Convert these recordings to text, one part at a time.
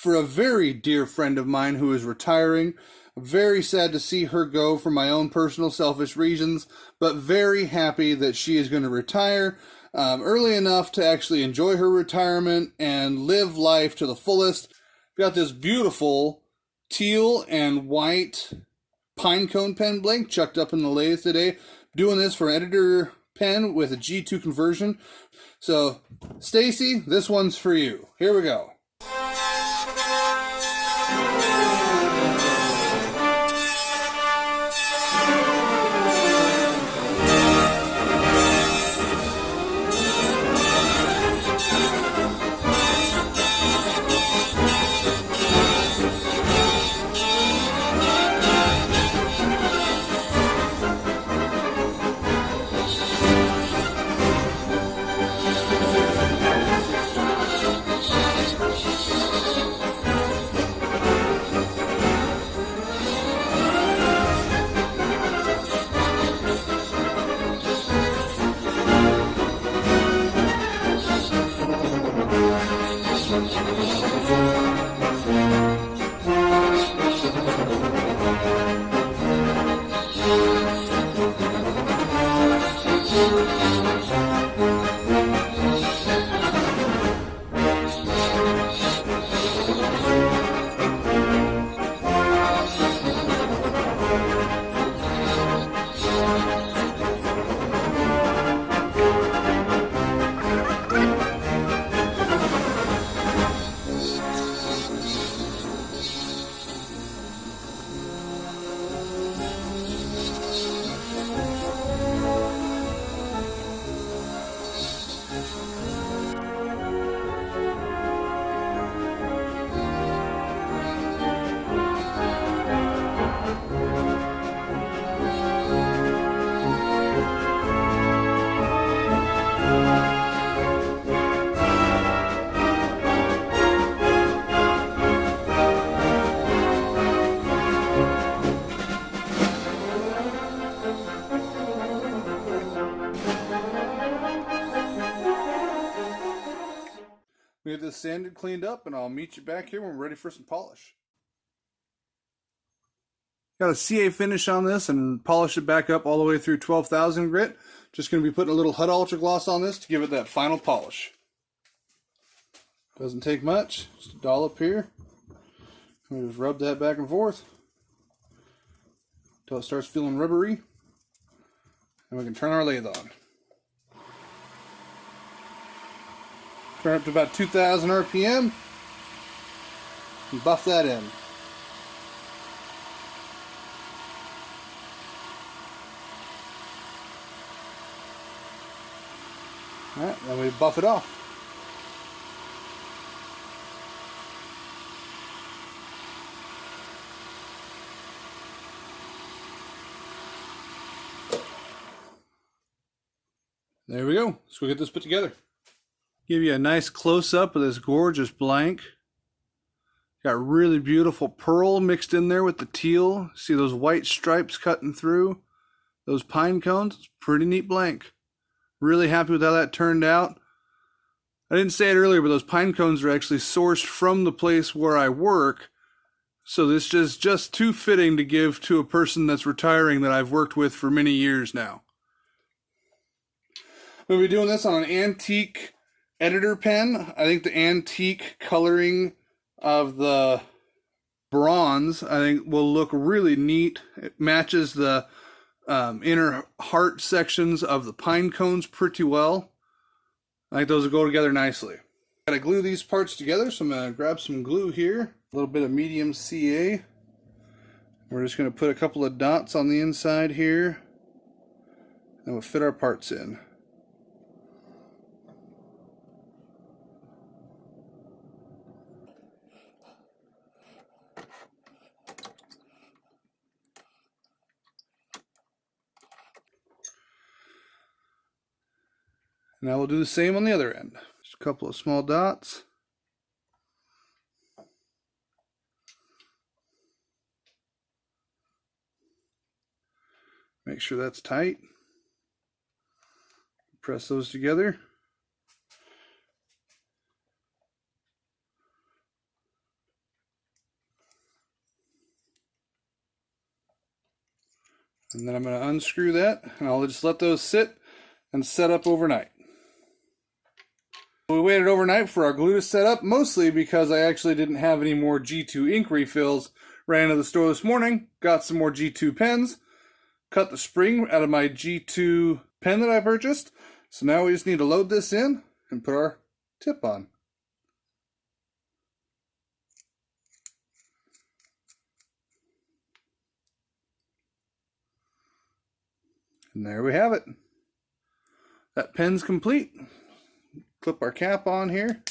for a very dear friend of mine who is retiring. Very sad to see her go for my own personal selfish reasons, but very happy that she is going to retire early enough to actually enjoy her retirement and live life to the fullest. We've got this beautiful teal and white Pinecone pen blank chucked up in the lathe today. Doing this for editor pen with a G2 conversion. So, Stacy, this one's for you. Here we go. We get this sanded, cleaned up, and I'll meet you back here when we're ready for some polish. Got a CA finish on this and polish it back up all the way through 12,000 grit. Just going to be putting a little HUD Ultra Gloss on this to give it that final polish. Doesn't take much, just a dollop here. We just rub that back and forth until it starts feeling rubbery. And we can turn our lathe on. Turn up to about 2,000 RPM and buff that in. Alright, then we buff it off. There we go. Let's go get this put together. Give you a nice close-up of this gorgeous blank. Got really beautiful pearl mixed in there with the teal. See those white stripes cutting through those pine cones? It's a pretty neat blank. Really happy with how that turned out. I didn't say it earlier, but those pine cones are actually sourced from the place where I work. So this is just too fitting to give to a person that's retiring that I've worked with for many years now. We'll be doing this on an antique editor pen. I think the antique coloring of the bronze, I think, will look really neat. It matches the inner heart sections of the pine cones pretty well. I think those will go together nicely. Gotta glue these parts together, so I'm gonna grab some glue here. A little bit of medium CA. We're just gonna put a couple of dots on the inside here, and we'll fit our parts in. Now we'll do the same on the other end. Just a couple of small dots. Make sure that's tight. Press those together. And then I'm going to unscrew that, and I'll just let those sit and set up overnight. We waited overnight for our glue to set up, mostly because I actually didn't have any more G2 ink refills. Ran to the store this morning, got some more G2 pens, cut the spring out of my G2 pen that I purchased. So now we just need to load this in and put our tip on. And there we have it. That pen's complete. Clip our cap on here.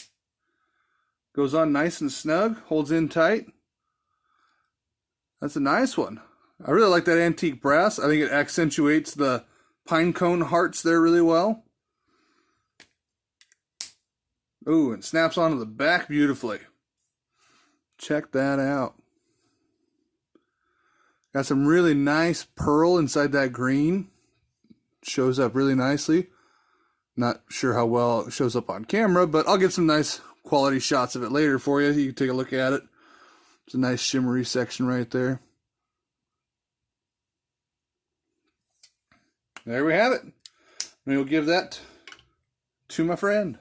Goes on nice and snug, holds in tight. That's a nice one. I really like that antique brass. I think it accentuates the pine cone hearts there really well. Ooh, and snaps onto the back beautifully. Check that out. Got some really nice pearl inside that green. Shows up really nicely. Not sure how well it shows up on camera, but I'll get some nice quality shots of it later for you. You can take a look at it. It's a nice shimmery section right there. There we have it. We'll give that to my friend.